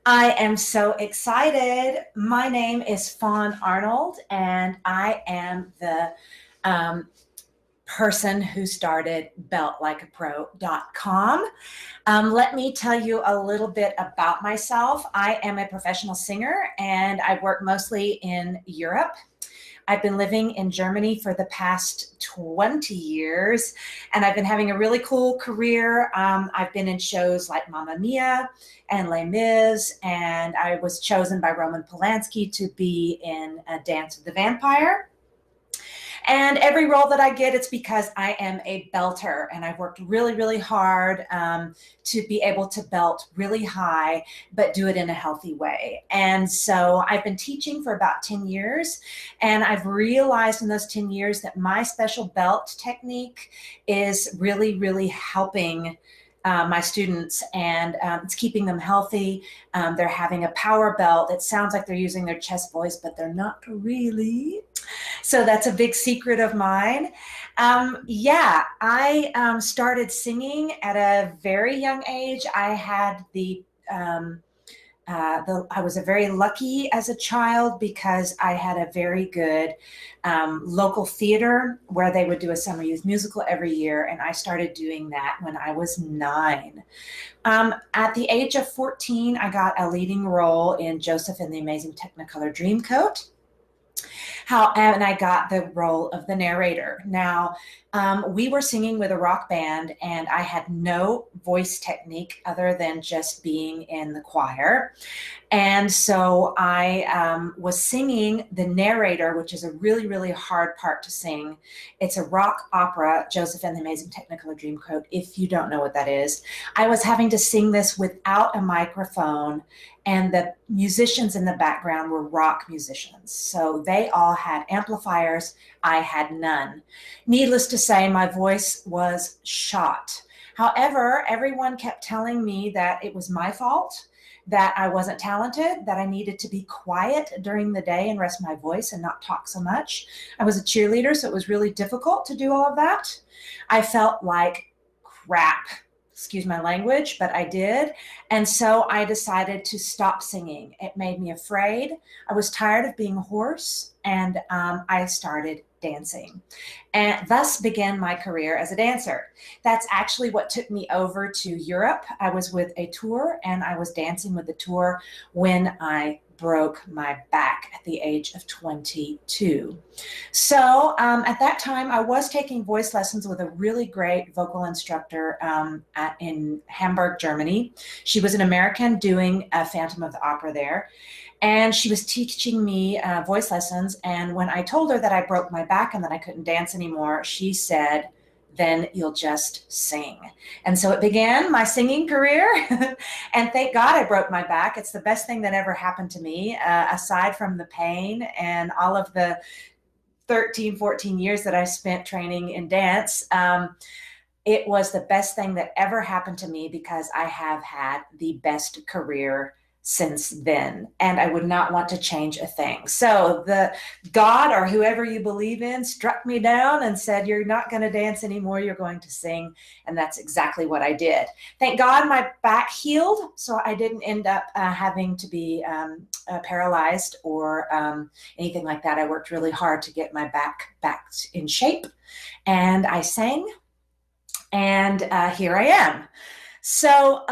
I am so excited. My name is Fawn Arnold, and I am the um, person who started beltlikeapro.com. Let me tell you a little bit about myself. I am a professional singer, and I work mostly in Europe. I've been living in Germany for the past 20 years, and I've been having a really cool career. I've been in shows like Mamma Mia and Les Mis, and I was chosen by Roman Polanski to be in a Dance with the Vampire. And every role that I get, it's because I am a belter and I've worked really, really hard to be able to belt really high, but do it in a healthy way. And so I've been teaching for about 10 years, and I've realized in those 10 years that my special belt technique is really, really helping my students, and it's keeping them healthy. They're having a power belt. It sounds like they're using their chest voice, but they're not really. So that's a big secret of mine. Yeah, I started singing at a very young age. I had I was a very lucky as a child because I had a very good local theater where they would do a summer youth musical every year, and I started doing that when I was 9. At the age of 14, I got a leading role in Joseph and the Amazing Technicolor Dreamcoat. And I got the role of the narrator. Now, we were singing with a rock band, and I had no voice technique other than just being in the choir. And so I was singing the narrator, which is a really, really hard part to sing. It's a rock opera, Joseph and the Amazing Technicolor Dreamcoat, if you don't know what that is. I was having to sing this without a microphone, and the musicians in the background were rock musicians. So they all had amplifiers. I had none. Needless to say, my voice was shot. However, everyone kept telling me that it was my fault, that I wasn't talented, that I needed to be quiet during the day and rest my voice and not talk so much. I was a cheerleader, so it was really difficult to do all of that. I felt like crap. Excuse my language, but I did. And so I decided to stop singing. It made me afraid. I was tired of being hoarse, and I started dancing. And thus began my career as a dancer. That's actually what took me over to Europe. I was with a tour, and I was dancing with the tour when I broke my back at the age of 22. So at that time, I was taking voice lessons with a really great vocal instructor in Hamburg, Germany. She was an American doing a Phantom of the Opera there. And she was teaching me voice lessons. And when I told her that I broke my back and that I couldn't dance anymore, she said, "Then you'll just sing." And so it began my singing career. And thank God I broke my back. It's the best thing that ever happened to me, aside from the pain and all of the 13, 14 years that I spent training in dance. It was the best thing that ever happened to me because I have had the best career since then, and I would not want to change a thing. So the God, or whoever you believe in, struck me down and said, "You're not going to dance anymore, you're going to sing." And that's exactly what I did. Thank God my back healed, so I didn't end up having to be paralyzed or anything like that. I worked really hard to get my back in shape, and I sang, and here I am. So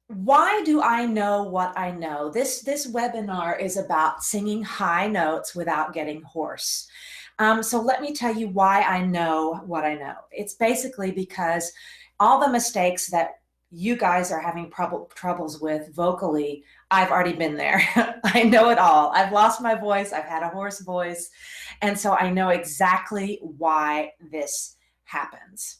why do I know what I know? This webinar is about singing high notes without getting hoarse. So let me tell you why I know what I know. It's basically because all the mistakes that you guys are having troubles with vocally, I've already been there. I know it all. I've lost my voice. I've had a hoarse voice. And so I know exactly why this happens.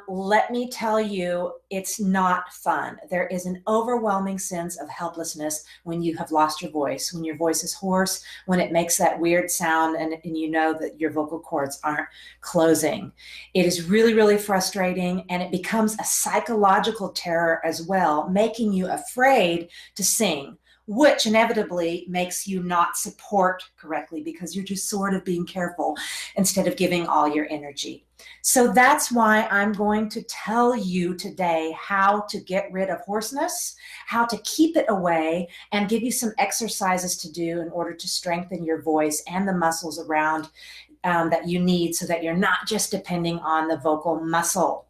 Let me tell you, it's not fun. There is an overwhelming sense of helplessness when you have lost your voice, when your voice is hoarse, when it makes that weird sound and you know that your vocal cords aren't closing. It is really, really frustrating, and it becomes a psychological terror as well, making you afraid to sing. which inevitably makes you not support correctly because you're just sort of being careful instead of giving all your energy. So that's why I'm going to tell you today how to get rid of hoarseness, how to keep it away, and give you some exercises to do in order to strengthen your voice and the muscles around that you need so that you're not just depending on the vocal muscle.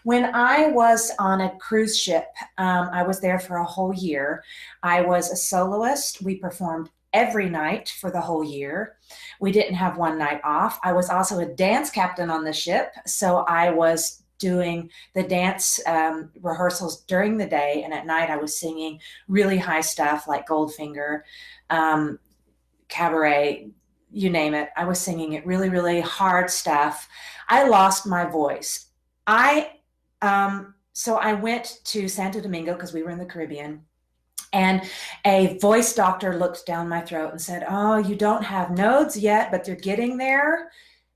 When I was on a cruise ship, I was there for a whole year. I was a soloist. We performed every night for the whole year. We didn't have one night off. I was also a dance captain on the ship, so I was doing the dance rehearsals during the day, and at night I was singing really high stuff like Goldfinger, cabaret, you name it. I was singing it really, really hard stuff. I lost my voice. So I went to Santo Domingo because we were in the Caribbean, and a voice doctor looked down my throat and said, "Oh, you don't have nodes yet, but they're getting there.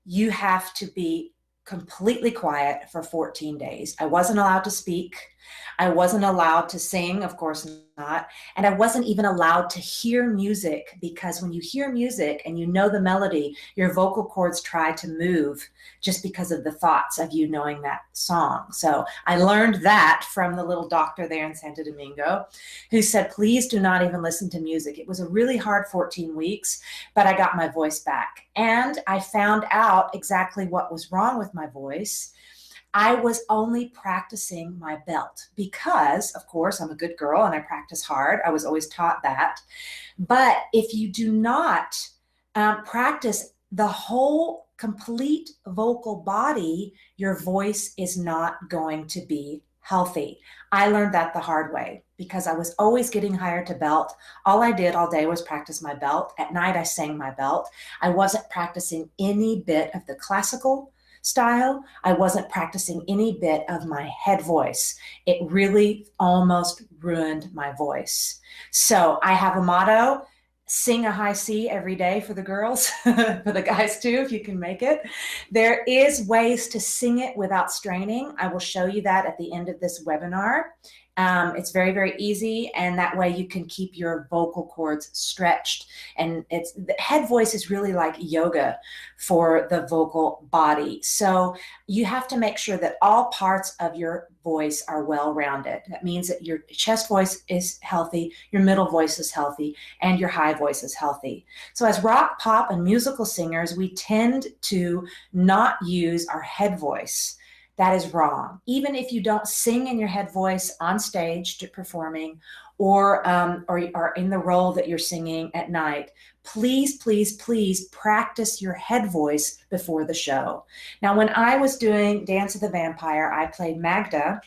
You have to be completely quiet for 14 days. I wasn't allowed to speak. I wasn't allowed to sing, of course not. And I wasn't even allowed to hear music, because when you hear music and you know the melody, your vocal cords try to move just because of the thoughts of you knowing that song. So I learned that from the little doctor there in Santo Domingo, who said, please do not even listen to music. It was a really hard 14 weeks, but I got my voice back. And I found out exactly what was wrong with my voice. I was only practicing my belt because, of course, I'm a good girl and I practice hard. I was always taught that. But if you do not practice the whole complete vocal body, your voice is not going to be healthy. I learned that the hard way because I was always getting higher to belt. All I did all day was practice my belt. At night, I sang my belt. I wasn't practicing any bit of the classical style. I wasn't practicing any bit of my head voice. It really almost ruined my voice. So I have a motto: sing a high C every day for the girls, for the guys too, if you can make it. There is ways to sing it without straining. I will show you that at the end of this webinar. It's very, very easy, and that way you can keep your vocal cords stretched. And the head voice is really like yoga for the vocal body. So you have to make sure that all parts of your voice are well-rounded. That means that your chest voice is healthy, your middle voice is healthy, and your high voice is healthy. So as rock, pop, and musical singers, we tend to not use our head voice. That is wrong. Even if you don't sing in your head voice on stage to performing, or in the role that you're singing at night, please, please, please practice your head voice before the show. Now, when I was doing Dance of the Vampire, I played Magda,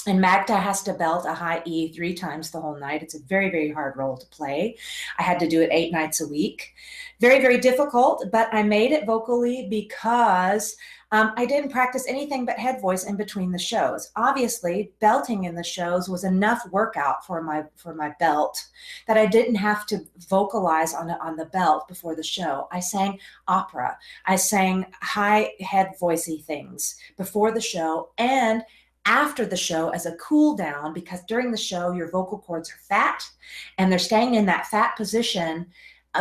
and Magda has to belt a high E 3 times the whole night. It's a very, very hard role to play. I had to do it 8 nights a week. Very, very difficult, but I made it vocally because I didn't practice anything but head voice in between the shows. Obviously, belting in the shows was enough workout for my belt that I didn't have to vocalize on the belt before the show. I sang opera. I sang high head voicey things before the show and after the show as a cool down, because during the show your vocal cords are fat and they're staying in that fat position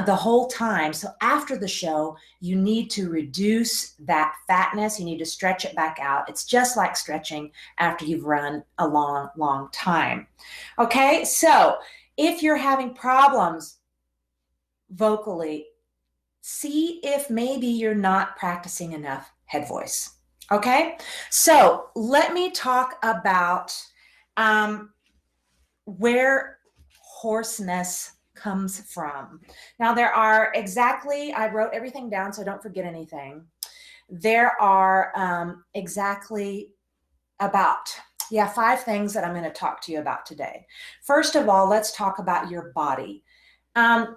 the whole time. So after the show, you need to reduce that fatness. You need to stretch it back out. It's just like stretching after you've run a long, long time. Okay, so if you're having problems vocally, see if maybe you're not practicing enough head voice. Okay, so let me talk about where hoarseness comes from. Now there are I wrote everything down so I don't forget anything. There are exactly about 5 things that I'm going to talk to you about today. First of all, let's talk about your body.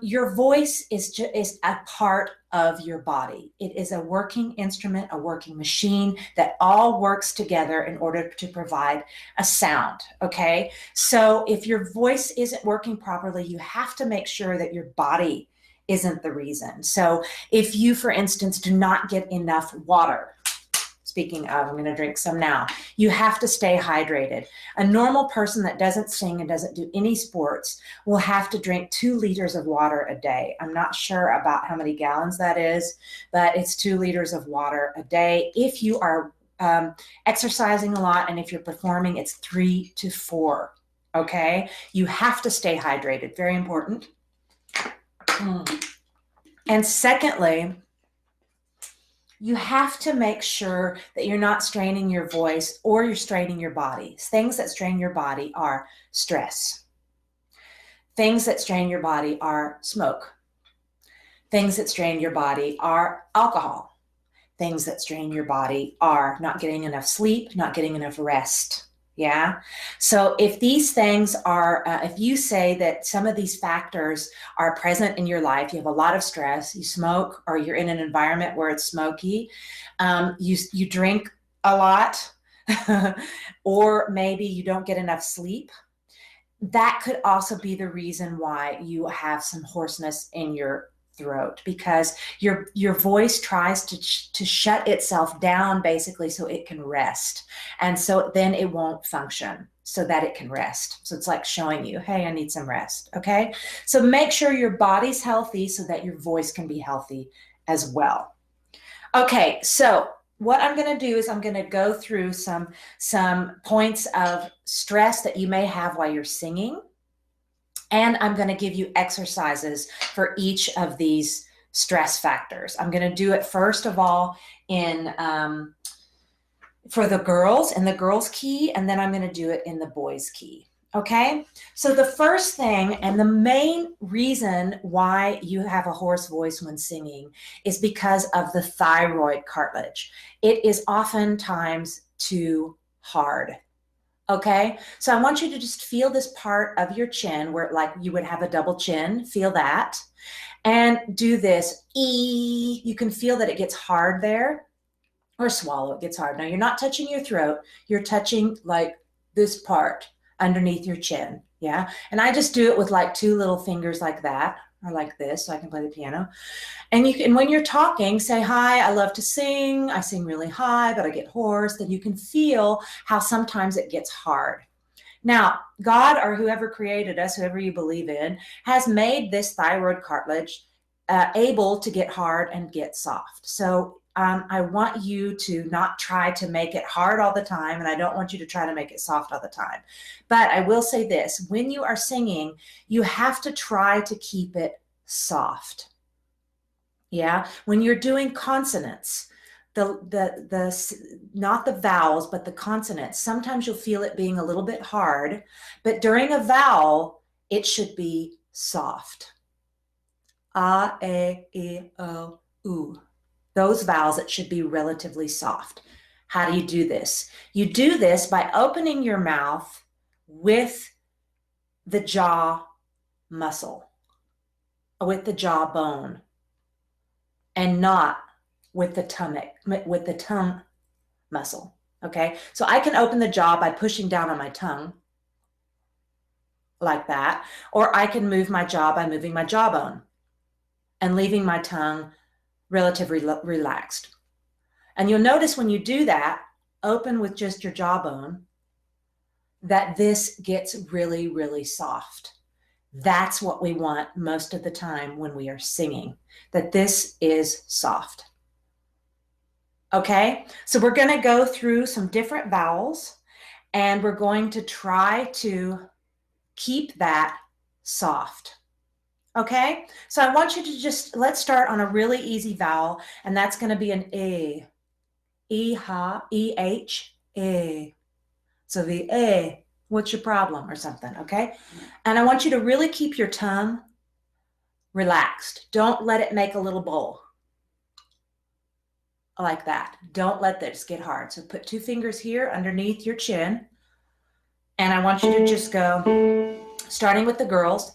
Your voice is a part of your body. It is a working instrument, a working machine that all works together in order to provide a sound, okay? So if your voice isn't working properly, you have to make sure that your body isn't the reason. So if you, for instance, do not get enough water, Speaking of, I'm going to drink some now. You have to stay hydrated. A normal person that doesn't sing and doesn't do any sports will have to drink 2 liters of water a day. I'm not sure about how many gallons that is, but it's 2 liters of water a day. If you are exercising a lot and if you're performing, it's 3 to 4. Okay, you have to stay hydrated. Very important. And secondly, you have to make sure that you're not straining your voice or you're straining your body. Things that strain your body are stress. Things that strain your body are smoke. Things that strain your body are alcohol. Things that strain your body are not getting enough sleep, not getting enough rest. Yeah. So if these things are, if you say that some of these factors are present in your life, you have a lot of stress, you smoke, or you're in an environment where it's smoky, you drink a lot, or maybe you don't get enough sleep, that could also be the reason why you have some hoarseness in your throat, because your voice tries to shut itself down basically so it can rest, and so then it won't function so that it can rest. So it's like showing you, hey, I need some rest. Okay, so make sure your body's healthy so that your voice can be healthy as well. Okay, so what I'm going to do is I'm going to go through some points of stress that you may have while you're singing. And I'm going to give you exercises for each of these stress factors. I'm going to do it first of all in for the girls in the girls key, and then I'm going to do it in the boys key. Okay, so the first thing and the main reason why you have a hoarse voice when singing is because of the thyroid cartilage. It is oftentimes too hard. Okay, so I want you to just feel this part of your chin where like you would have a double chin, feel that, and do this E. You can feel that it gets hard there, or swallow, it gets hard. Now you're not touching your throat, you're touching like this part underneath your chin, yeah? And I just do it with like 2 little fingers like that, or like this, so I can play the piano. And you can, when you're talking, say, hi, I love to sing. I sing really high, but I get hoarse. Then you can feel how sometimes it gets hard. Now, God or whoever created us, whoever you believe in, has made this thyroid cartilage able to get hard and get soft. So I want you to not try to make it hard all the time, and I don't want you to try to make it soft all the time. But I will say this, when you are singing, you have to try to keep it soft. Yeah, when you're doing consonants, not the vowels, but the consonants, sometimes you'll feel it being a little bit hard, but during a vowel, it should be soft. A, E, O, U. Those vowels, it should be relatively soft. How do you do this? You do this by opening your mouth with the jaw muscle, with the jawbone, and not with the tongue muscle. Okay, so I can open the jaw by pushing down on my tongue like that, or I can move my jaw by moving my jawbone and leaving my tongue relatively relaxed. And you'll notice when you do that, open with just your jawbone, that this gets really, really soft. That's what we want most of the time when we are singing, that this is soft. Okay, so we're going to go through some different vowels, and we're going to try to keep that soft. Okay, so I want you to just, let's start on a really easy vowel, and that's going to be an E. E-ha, E-H, E. So the E, what's your problem or something, okay? And I want you to really keep your tongue relaxed. Don't let it make a little bowl like that. Don't let this get hard. So put 2 fingers here underneath your chin, and I want you to just go, starting with the girls.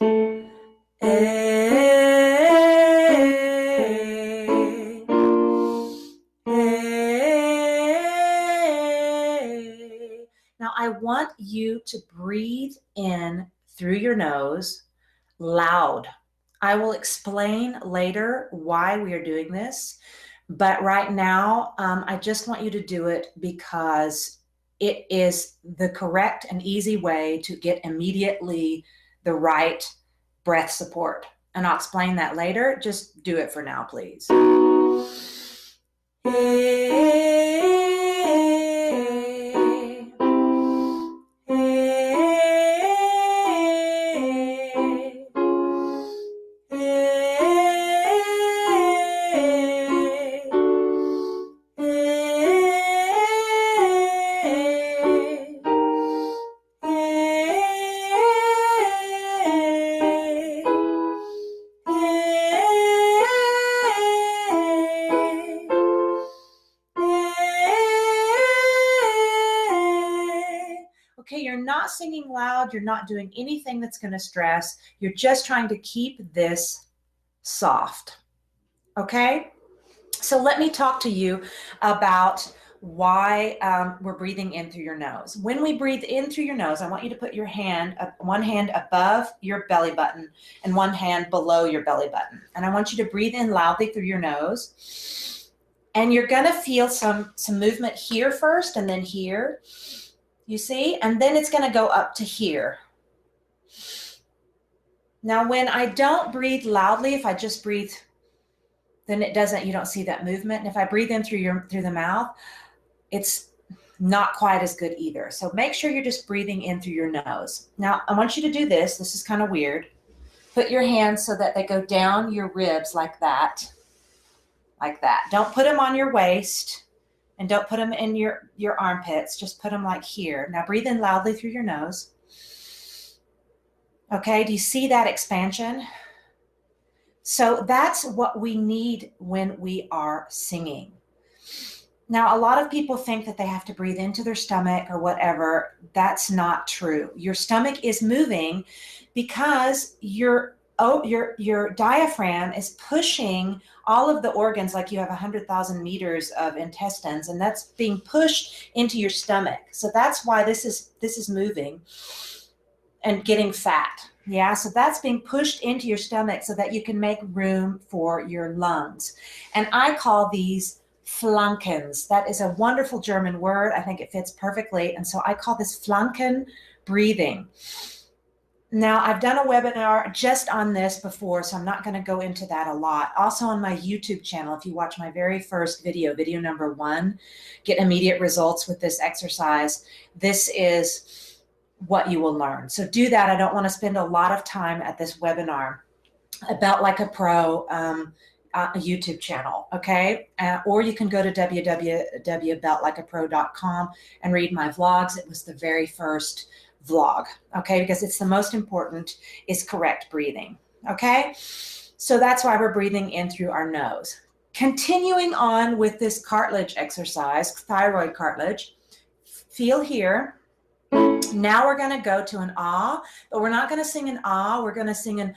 Now I want you to breathe in through your nose loud. I will explain later why we are doing this, But right now, I just want you to do it because it is the correct and easy way to get immediately the right breath support. And I'll explain that later. Just do it for now, please. Okay, you're not singing loud. You're not doing anything that's going to stress. You're just trying to keep this soft. Okay? So let me talk to you about why we're breathing in through your nose. When we breathe in through your nose, I want you to put your hand, one hand above your belly button and one hand below your belly button. And I want you to breathe in loudly through your nose. And you're going to feel some movement here first and then here. You see? And then it's going to go up to here. Now, when I don't breathe loudly, if I just breathe, then it doesn't, you don't see that movement. And if I breathe in through the mouth, it's not quite as good either. So make sure you're just breathing in through your nose. Now, I want you to do this. This is kind of weird. Put your hands so that they go down your ribs like that. Like that. Don't put them on your waist. And don't put them in your armpits. Just put them like here. Now breathe in loudly through your nose. Okay, do you see that expansion? So that's what we need when we are singing. Now, a lot of people think that they have to breathe into their stomach or whatever. That's not true. Your stomach is moving because your diaphragm is pushing all of the organs, like you have 100,000 meters of intestines, and that's being pushed into your stomach. So that's why this is moving and getting fat. Yeah, so that's being pushed into your stomach so that you can make room for your lungs. And I call these Flankens. That is a wonderful German word. I think it fits perfectly. And so I call this Flanken breathing. Now, I've done a webinar just on this before, so I'm not going to go into that a lot. Also on my YouTube channel, if you watch my very first video, video number 1, get immediate results with this exercise, this is what you will learn. So do that. I don't want to spend a lot of time at this webinar about Like a Pro YouTube channel, okay? Or you can go to www.beltlikeapro.com and read my vlogs. It was the very first vlog, okay? Because it's the most important is correct breathing, okay? So that's why we're breathing in through our nose. Continuing on with this cartilage exercise, thyroid cartilage, feel here. Now we're going to go to an ah, but we're not going to sing an ah, we're going to sing an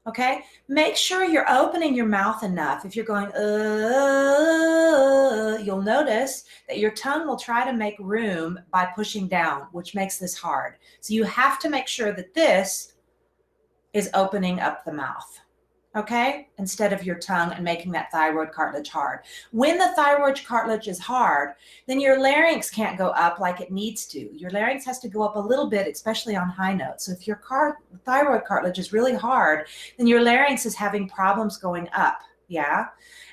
okay? Make sure you're opening your mouth enough. If you're going you'll notice that your tongue will try to make room by pushing down, which makes this hard. So you have to make sure that this is opening up the mouth, okay? Instead of your tongue and making that thyroid cartilage hard. When the thyroid cartilage is hard, then your larynx can't go up like it needs to. Your larynx has to go up a little bit, especially on high notes. So if your thyroid cartilage is really hard, then your larynx is having problems going up, yeah?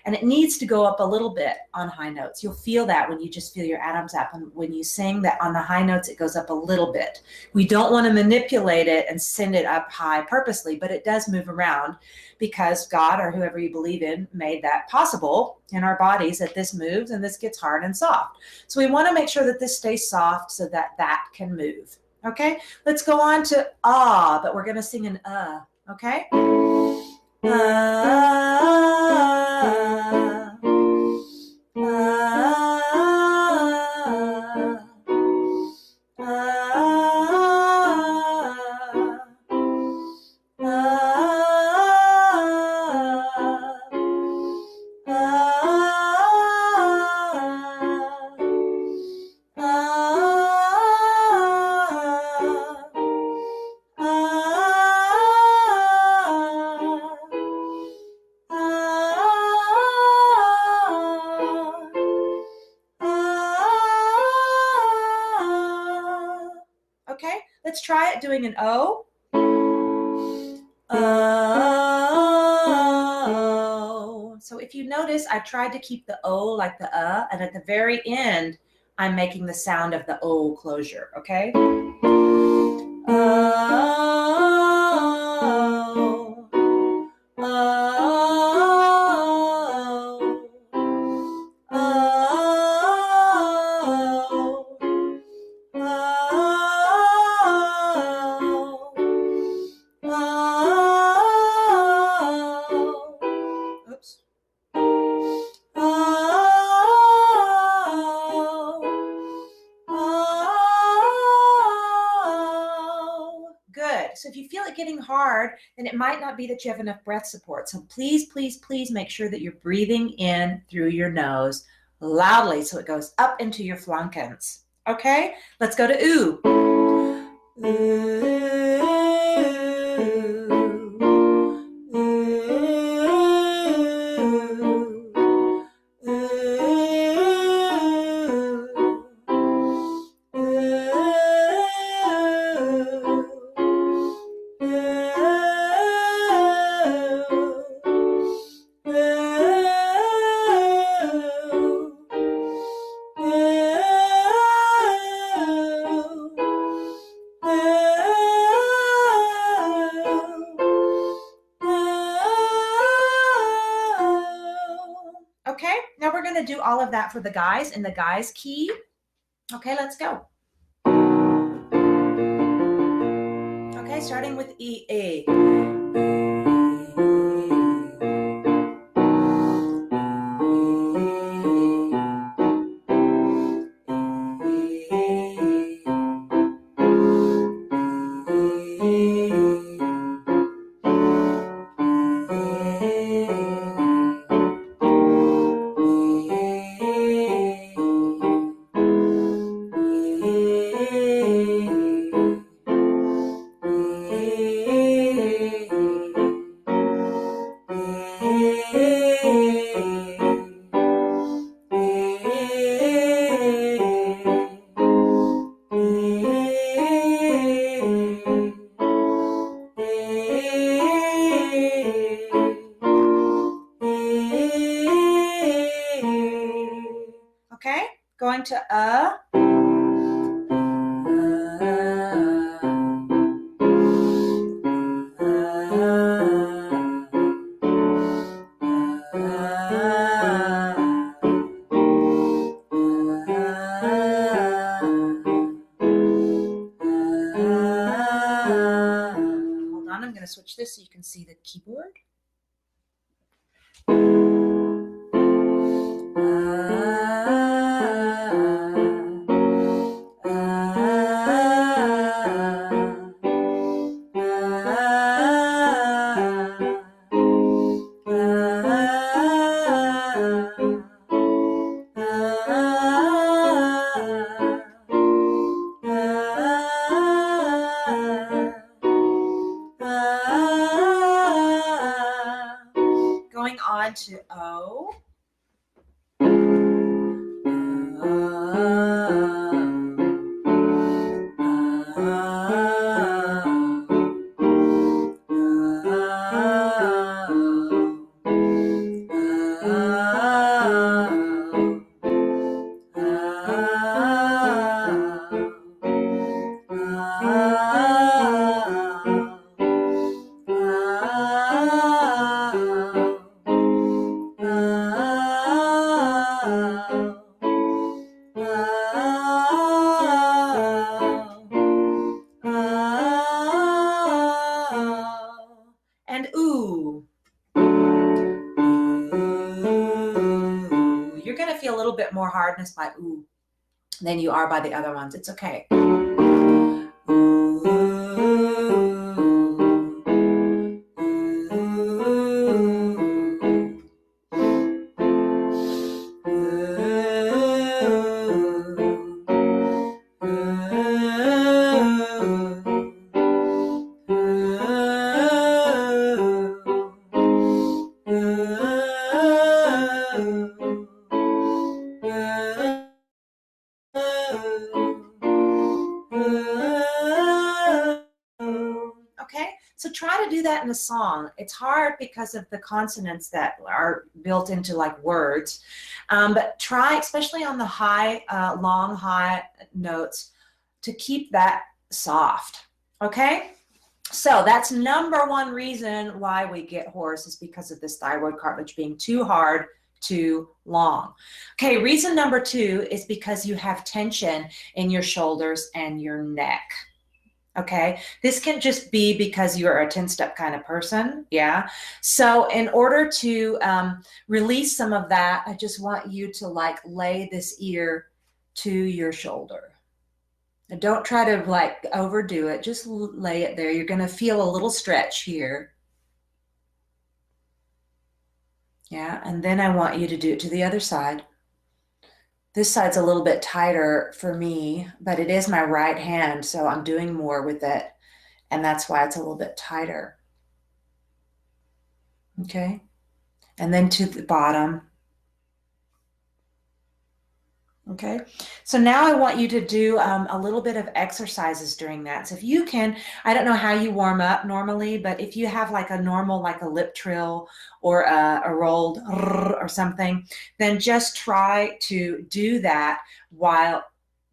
And it needs to go up a little bit on high notes. You'll feel that when you just feel your atoms up. And when you sing that on the high notes, it goes up a little bit. We don't want to manipulate it and send it up high purposely, but it does move around because God, or whoever you believe in, made that possible in our bodies, that this moves and this gets hard and soft. So we want to make sure that this stays soft so that that can move. Okay, let's go on to ah, but we're going to sing an okay? Okay, let's try it doing an O. So if you notice, I tried to keep the O like the and at the very end, I'm making the sound of the O closure, okay? Oops. Good. So if you feel it getting hard, then it might not be that you have enough breath support. So please, please, please make sure that you're breathing in through your nose loudly so it goes up into your flankens. Okay, let's go to oo. Okay, now we're going to do all of that for the guys in the guys key. Okay, let's go. Okay, starting with E, A. Okay, going to hold on, I'm going to switch this so you can see the keyboard. Going on to O. And ooh. You're going to feel a little bit more hardness by ooh than you are by the other ones. It's okay. So try to do that in a song. It's hard because of the consonants that are built into like words. But try, especially on the high, long high notes, to keep that soft. Okay? So that's number one reason why we get hoarse, is because of this thyroid cartilage being too hard, too long. Okay, reason number two is because you have tension in your shoulders and your neck. Okay, this can just be because you're a 10-step kind of person. Yeah. So in order to release some of that, I just want you to like lay this ear to your shoulder. And don't try to like overdo it. Just lay it there. You're going to feel a little stretch here. Yeah. And then I want you to do it to the other side. This side's a little bit tighter for me, but it is my right hand, so I'm doing more with it, and that's why it's a little bit tighter. Okay. And then to the bottom. Okay, so now I want you to do a little bit of exercises during that. So if you can, I don't know how you warm up normally, but if you have like a normal, like a lip trill or a rolled or something, then just try to do that while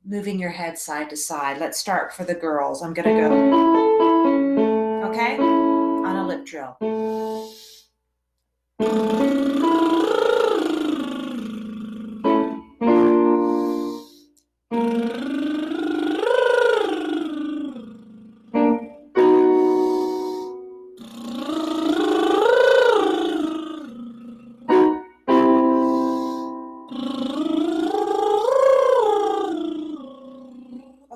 moving your head side to side. Let's start for the girls. I'm gonna go, okay, on a lip trill.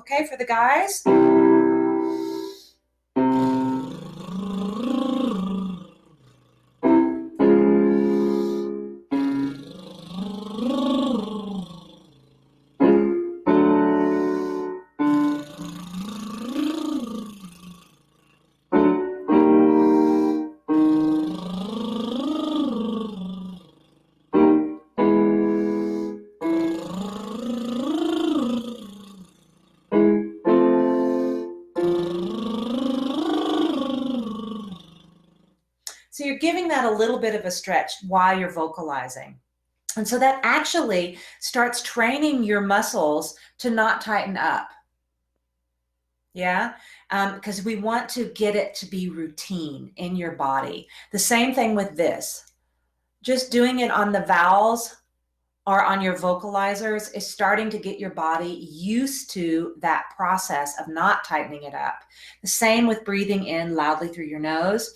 Okay, for the guys. So you're giving that a little bit of a stretch while you're vocalizing. And so that actually starts training your muscles to not tighten up. Yeah, because we want to get it to be routine in your body. The same thing with this. Just doing it on the vowels or on your vocalizers is starting to get your body used to that process of not tightening it up. The same with breathing in loudly through your nose.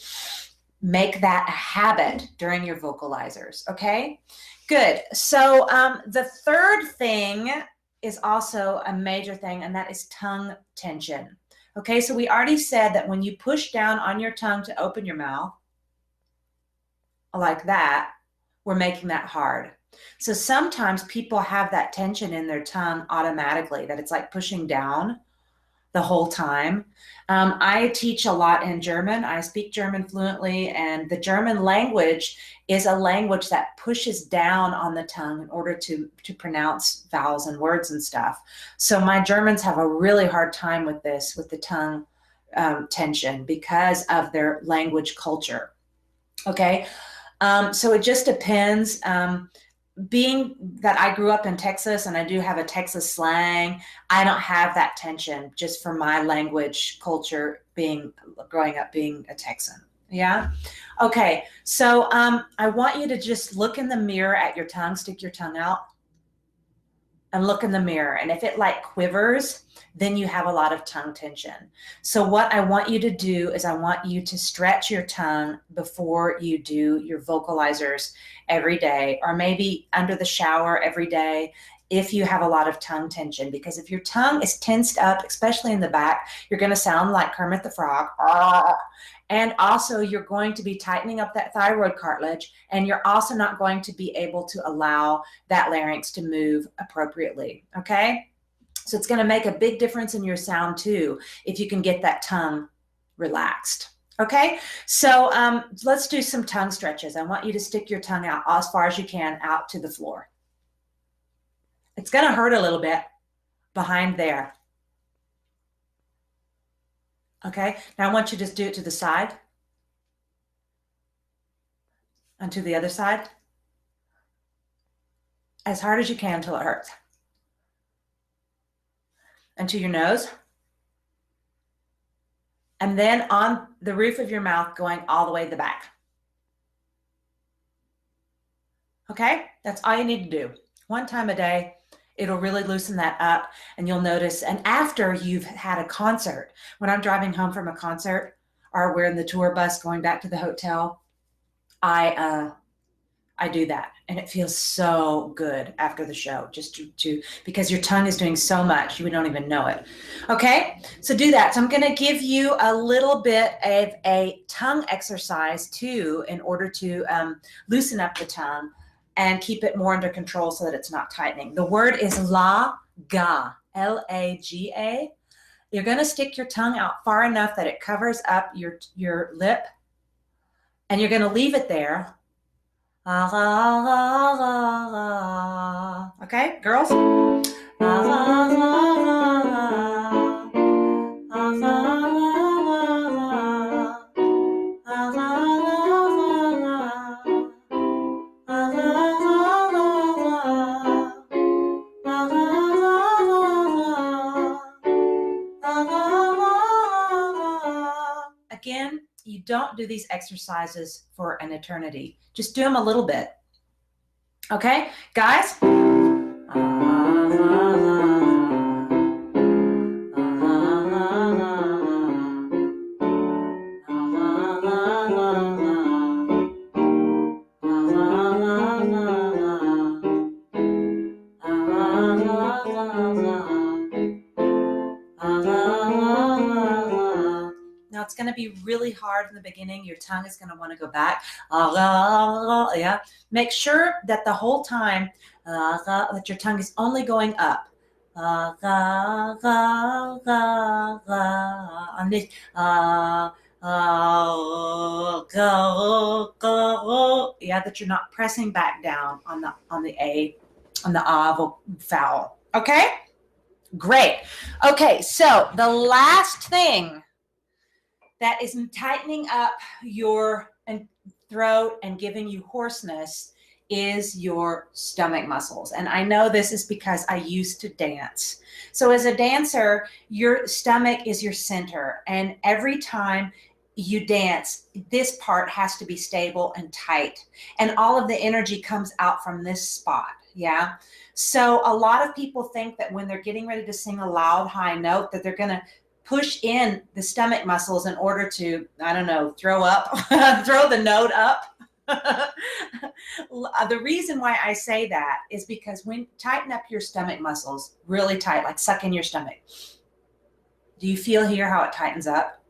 Make that a habit during your vocalizers, okay? Good. So the third thing is also a major thing, and that is tongue tension. Okay, so we already said that when you push down on your tongue to open your mouth, like that, we're making that hard. So sometimes people have that tension in their tongue automatically, that it's like pushing down the whole time. I teach a lot in German. I speak German fluently, and the German language is a language that pushes down on the tongue in order to pronounce vowels and words and stuff. So my Germans have a really hard time with this, with the tongue tension, because of their language culture. Okay, so it just depends. Being that I grew up in Texas and I do have a Texas slang, I don't have that tension just for my language culture, growing up being a Texan. Yeah. Okay. So I want you to just look in the mirror at your tongue, stick your tongue out and look in the mirror. And if it like quivers, then you have a lot of tongue tension. So what I want you to do is I want you to stretch your tongue before you do your vocalizers every day, or maybe under the shower every day if you have a lot of tongue tension. Because if your tongue is tensed up, especially in the back, you're going to sound like Kermit the Frog. And also you're going to be tightening up that thyroid cartilage, and you're also not going to be able to allow that larynx to move appropriately. Okay. So it's going to make a big difference in your sound too, if you can get that tongue relaxed. Okay. So let's do some tongue stretches. I want you to stick your tongue out as far as you can out to the floor. It's going to hurt a little bit behind there. Okay, now I want you to just do it to the side and to the other side as hard as you can until it hurts. And to your nose. And then on the roof of your mouth going all the way to the back. Okay, that's all you need to do. One time a day, it'll really loosen that up and you'll notice. And after you've had a concert, when I'm driving home from a concert or we're in the tour bus going back to the hotel, I do that, and it feels so good after the show, just to because your tongue is doing so much you don't even know it. Okay, so do that. So I'm going to give you a little bit of a tongue exercise too, in order to loosen up the tongue and keep it more under control so that it's not tightening. The word is la-ga, L-A-G-A. You're going to stick your tongue out far enough that it covers up your lip, and you're going to leave it there. Okay, girls? Again, you don't do these exercises for an eternity. Just do them a little bit. Okay, guys? Now it's going to be really hard in the beginning. Your tongue is going to want to go back. Yeah. Make sure that the whole time that your tongue is only going up. On this, yeah, that you're not pressing back down on the A, on the vowel. Okay, great. Okay, so the last thing that is tightening up your throat and giving you hoarseness is your stomach muscles. And I know this is because I used to dance. So as a dancer, your stomach is your center. And every time you dance, this part has to be stable and tight. And all of the energy comes out from this spot. Yeah. So a lot of people think that when they're getting ready to sing a loud, high note, that they're going to push in the stomach muscles in order to, I don't know, throw up, throw the note up. The reason why I say that is because when tighten up your stomach muscles really tight, like suck in your stomach. Do you feel here how it tightens up?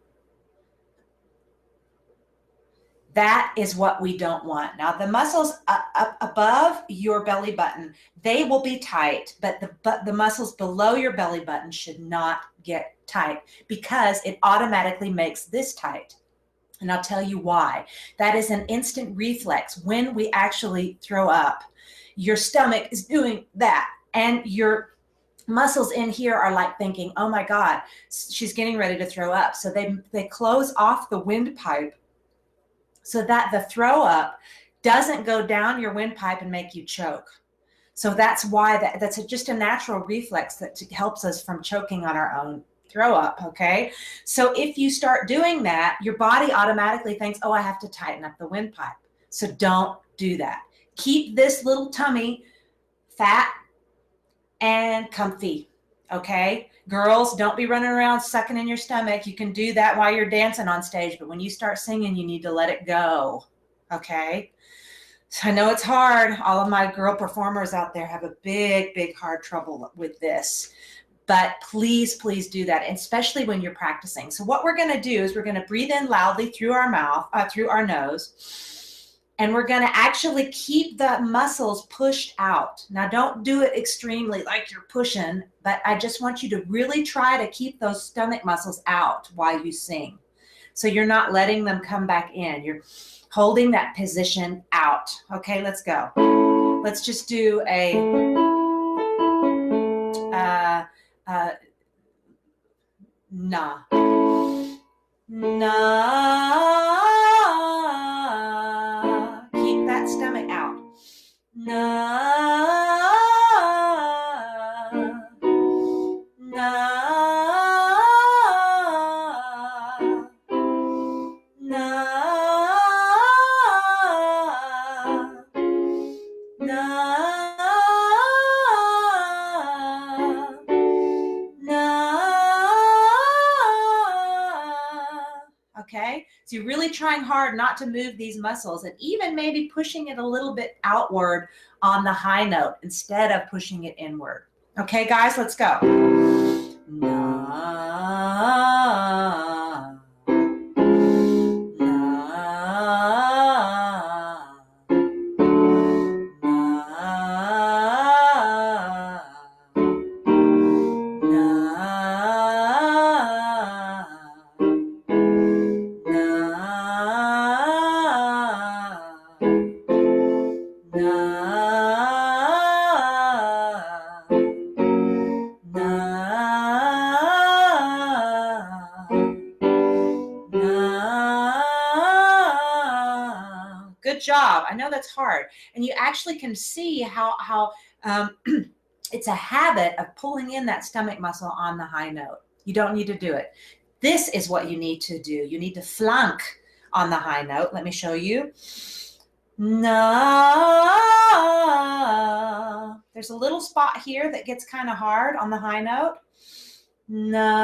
That is what we don't want. Now the muscles up above your belly button, they will be tight, but the muscles below your belly button should not get tight because it automatically makes this tight. And I'll tell you why. That is an instant reflex. When we actually throw up, your stomach is doing that. And your muscles in here are like thinking, oh my God, she's getting ready to throw up. So they close off the windpipe so that the throw up doesn't go down your windpipe and make you choke. So that's why that's just a natural reflex that helps us from choking on our own throw up. Okay. So if you start doing that, your body automatically thinks, oh, I have to tighten up the windpipe. So don't do that. Keep this little tummy fat and comfy. Okay. Girls, don't be running around sucking in your stomach. You can do that while you're dancing on stage, but when you start singing, you need to let it go. Okay. So I know it's hard. All of my girl performers out there have a big, hard trouble with this. But please, please do that, especially when you're practicing. So what we're going to do is we're going to breathe in loudly through our mouth, through our nose, and we're going to actually keep the muscles pushed out. Now, don't do it extremely like you're pushing, but I just want you to really try to keep those stomach muscles out while you sing. So you're not letting them come back in. You're holding that position out. Okay, let's go. Let's just do a nah. Na. Keep that stomach out. Na. Na. Na. Na. Okay, so you're really trying hard not to move these muscles and even maybe pushing it a little bit outward on the high note instead of pushing it inward. Okay, guys, let's go. Na. Good job. I know that's hard. And you actually can see how it's a habit of pulling in that stomach muscle on the high note. You don't need to do it. This is what you need to do. You need to flunk on the high note. Let me show you. Na. There's a little spot here that gets kind of hard on the high note. Na.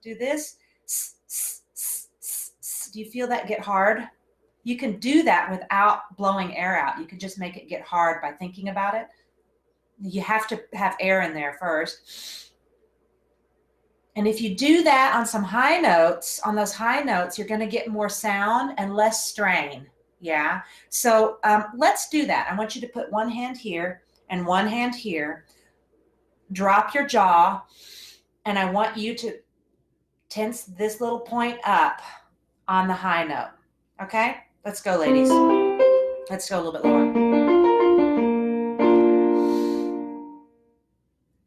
Do this. Do you feel that get hard? You can do that without blowing air out. You can just make it get hard by thinking about it. You have to have air in there first. And if you do that on some high notes, on those high notes, you're going to get more sound and less strain. Yeah. So let's do that. I want you to put one hand here and one hand here. Drop your jaw. And I want you to tense this little point up on the high note. Okay? Let's go, ladies. Let's go a little bit lower.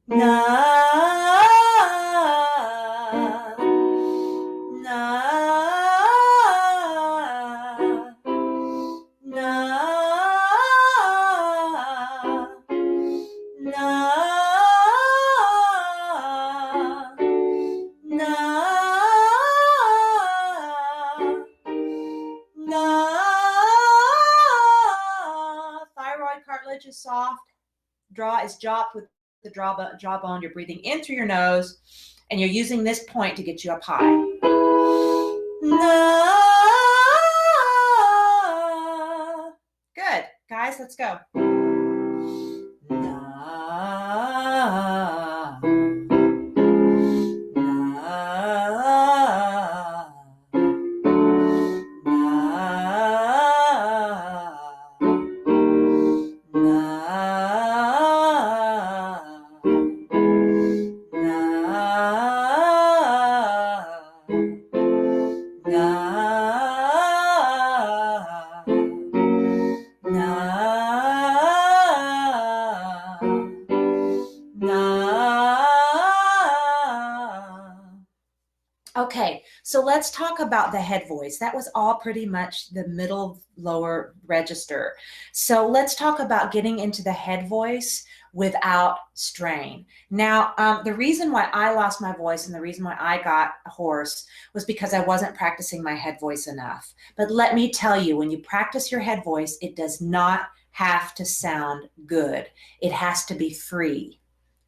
Na. Thyroid cartilage is soft. Jaw is dropped with the jawbone. You're breathing in through your nose, and you're using this point to get you up high. Na. Good. Guys, let's go. Na. Okay, so let's talk about the head voice. That was all pretty much the middle lower register. So let's talk about getting into the head voice without strain. Now, the reason why I lost my voice and the reason why I got hoarse was because I wasn't practicing my head voice enough. But let me tell you, when you practice your head voice, it does not have to sound good. It has to be free,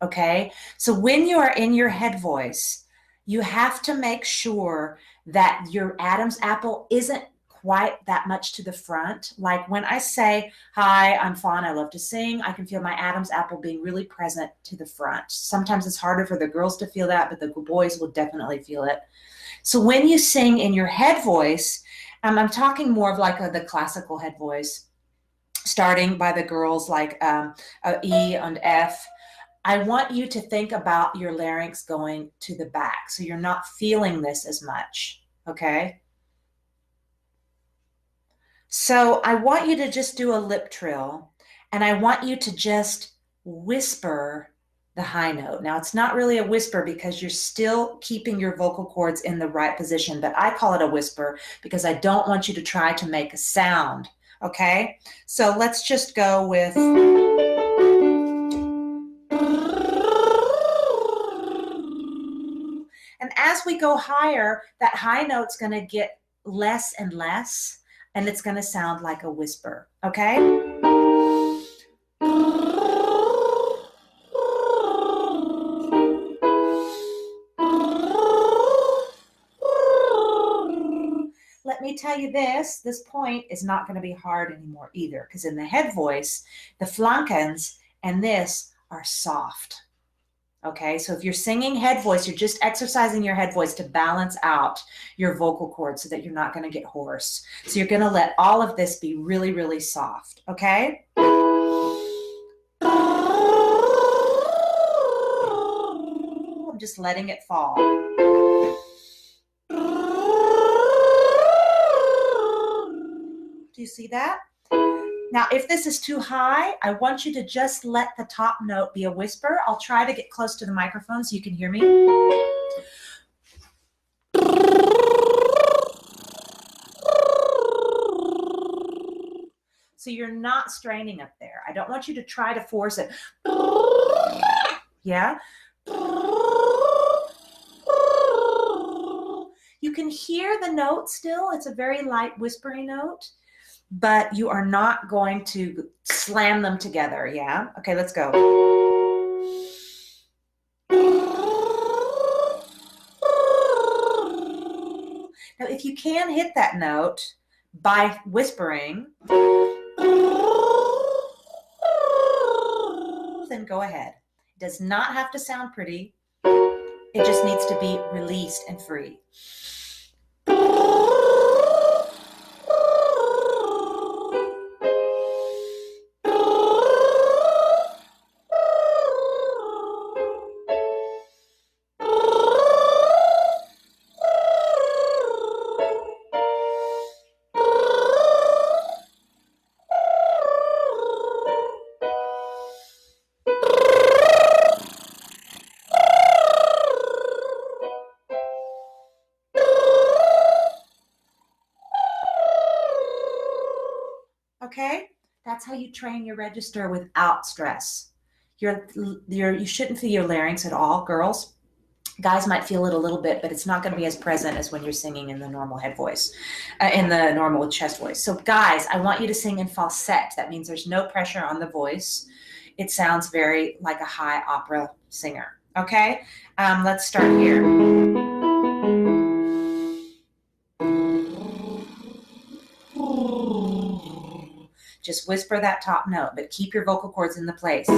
okay? So when you are in your head voice, you have to make sure that your Adam's apple isn't quite that much to the front. Like when I say, hi, I'm Fawn, I love to sing, I can feel my Adam's apple being really present to the front. Sometimes it's harder for the girls to feel that, but the boys will definitely feel it. So when you sing in your head voice, I'm talking more of like the classical head voice, starting by the girls like E and F. I want you to think about your larynx going to the back, so you're not feeling this as much, okay? So I want you to just do a lip trill, and I want you to just whisper the high note. Now, it's not really a whisper because you're still keeping your vocal cords in the right position, but I call it a whisper because I don't want you to try to make a sound, okay? So let's just go with... And as we go higher, that high note's going to get less and less, and it's going to sound like a whisper, okay? Let me tell you this point is not going to be hard anymore either, because in the head voice, the flankens and this are soft. Okay, so if you're singing head voice, you're just exercising your head voice to balance out your vocal cords so that you're not going to get hoarse. So you're going to let all of this be really, really soft, okay? I'm just letting it fall. Do you see that? Now, if this is too high, I want you to just let the top note be a whisper. I'll try to get close to the microphone so you can hear me. So you're not straining up there. I don't want you to try to force it. Yeah? You can hear the note still. It's a very light whispery note, but you are not going to slam them together, yeah? Okay, let's go. Now, if you can hit that note by whispering, then go ahead. It does not have to sound pretty. It just needs to be released and free. Okay, that's how you train your register without stress. You shouldn't feel your larynx at all, girls. Guys might feel it a little bit, but it's not going to be as present as when you're singing in the normal head voice, in the normal chest voice. So guys, I want you to sing in falsetto. That means there's no pressure on the voice. It sounds very like a high opera singer. Okay, let's start here. Just whisper that top note, but keep your vocal cords in the place.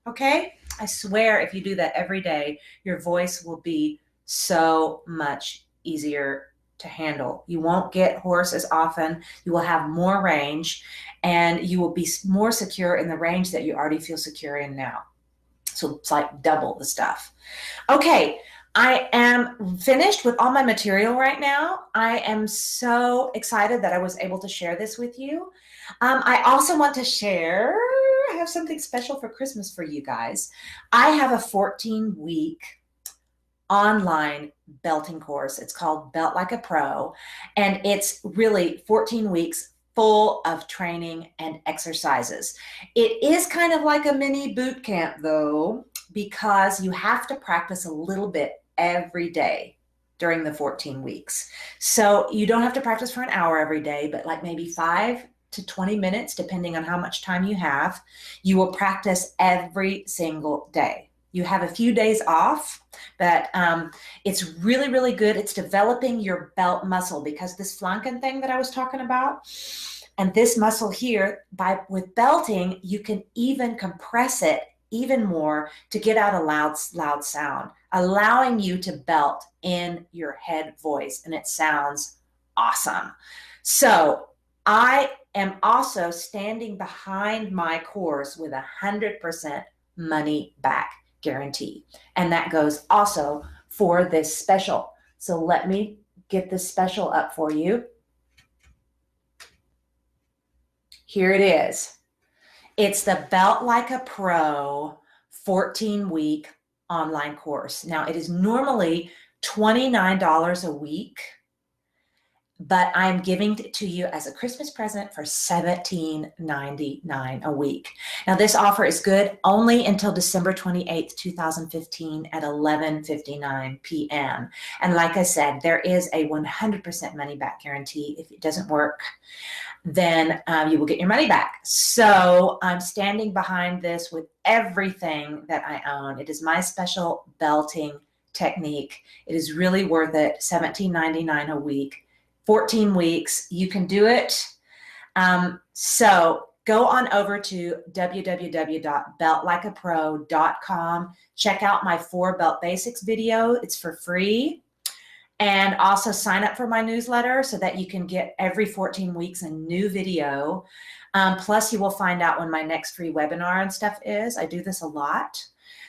Okay? I swear if you do that every day, your voice will be so much easier to handle. You won't get hoarse as often. You will have more range, and you will be more secure in the range that you already feel secure in now. So it's like double the stuff. Okay, I am finished with all my material right now. I am so excited that I was able to share this with you. I also want to share, I have something special for Christmas for you guys. I have a 14-week online belting course. It's called Belt Like a Pro, and it's really 14 weeks full of training and exercises. It is kind of like a mini boot camp though, because you have to practice a little bit every day during the 14 weeks. So you don't have to practice for an hour every day, but like maybe 5 to 20 minutes, depending on how much time you have. You will practice every single day. You have a few days off, but it's really, really good. It's developing your belt muscle, because this flanken thing that I was talking about, and this muscle here, with belting, you can even compress it even more to get out a loud sound, allowing you to belt in your head voice, and it sounds awesome. So I am also standing behind my course with 100% money back guarantee. And that goes also for this special. So let me get this special up for you. Here it is. It's the Belt Like a Pro 14-week online course. Now, it is normally $29 a week, but I'm giving it to you as a Christmas present for $17.99 a week. Now, this offer is good only until December 28th, 2015 at 11:59 p.m. And like I said, there is a 100% money back guarantee. If it doesn't work, then you will get your money back. So I'm standing behind this with everything that I own. It is my special belting technique. It is really worth it. $17.99 a week, 14 weeks. You can do it. So go on over to www.beltlikeapro.com. Check out my 4 belt basics video. It's for free. And also sign up for my newsletter so that you can get every 14 weeks a new video. Plus, you will find out when my next free webinar and stuff is. I do this a lot.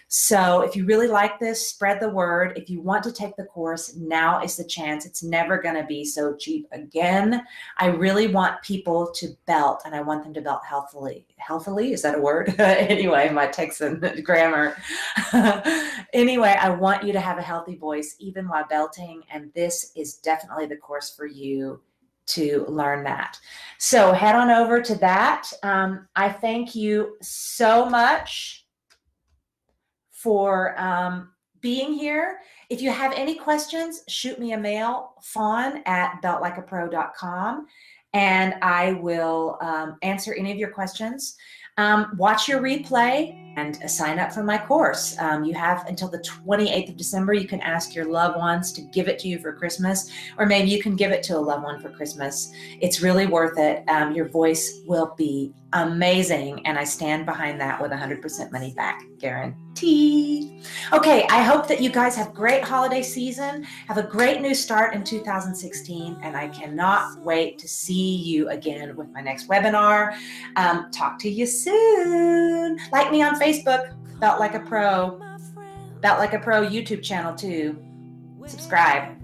So if you really like this, spread the word. If you want to take the course, now is the chance. It's never going to be so cheap again. I really want people to belt, and I want them to belt healthily. Healthily? Is that a word? Anyway, my Texan grammar. Anyway, I want you to have a healthy voice even while belting, and this is definitely the course for you to learn that. So head on over to that. I thank you so much for being here. If you have any questions, shoot me a mail, fawn@beltlikeapro.com, and I will answer any of your questions. Watch your replay and sign up for my course. You have until the 28th of December. You can ask your loved ones to give it to you for Christmas, or maybe you can give it to a loved one for Christmas. It's really worth it. Your voice will be amazing, and I stand behind that with 100% money back guarantee. Okay, I hope that you guys have a great holiday season, have a great new start in 2016, and I cannot wait to see you again with my next webinar. Talk to you soon. Like me on Facebook, Belt Like a Pro. Belt Like a Pro YouTube channel too. Subscribe.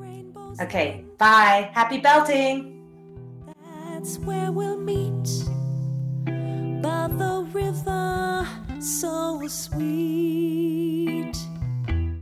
Okay, bye. Happy belting. That's where we'll meet by the river, so sweet.